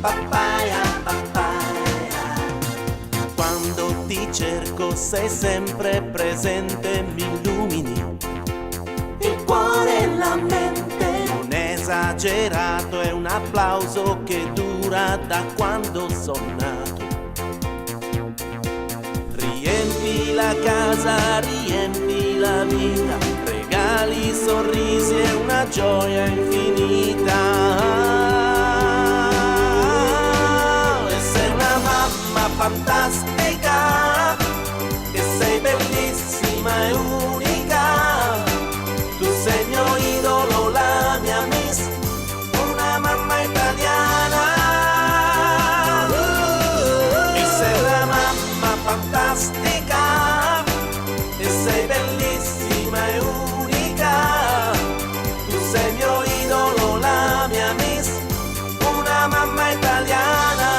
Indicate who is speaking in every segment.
Speaker 1: papaya, papaya. Quando ti cerco sei sempre presente, mi illumini il cuore e la mente. Non esagerato, è un applauso che dura da quando sono nato. Riempi la casa, riempi la vita, regali sorrisi e una gioia infinita. E sei una mamma fantastica, e sei bellissima e unica. Tu sei il mio idolo, la mia miss, una mamma italiana. E sei una mamma fantastica, e sei bellissima e unica. Tu sei il mio idolo, la mia miss, una mamma italiana.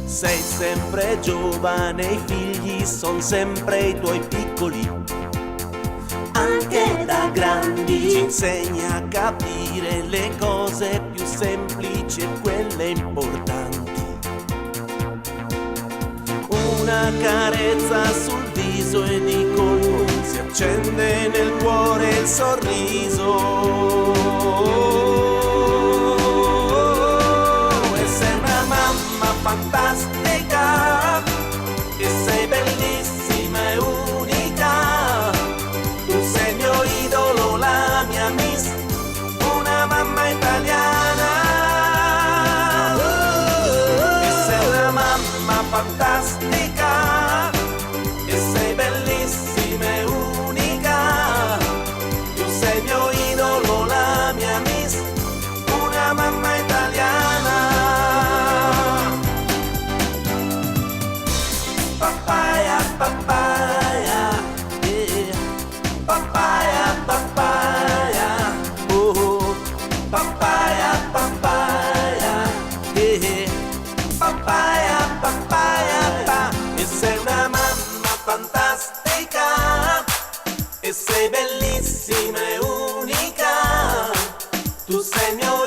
Speaker 1: Sei sempre giovane, i figli son sempre i tuoi piccoli. Anche da grandi ci insegna a capire le cose più semplici e quelle importanti. Una carezza sul viso e di colpo si accende nel cuore il sorriso. E sei una mamma fantastica, e sei bellissima e unica. Tu sei il mio idolo, la mia miss, una mamma italiana. E sei una mamma fantastica, e sei bellissima e unica. Tu sei il mio idolo, la mia miss, una mamma italiana. Papaya, papaya, yeah. Papaya, papaya, oh. Papaya, papaya, yeah. Papaya, papaya, pa. E sei una mamma fantastica, e sei bellissima e unica. Tu sei il mio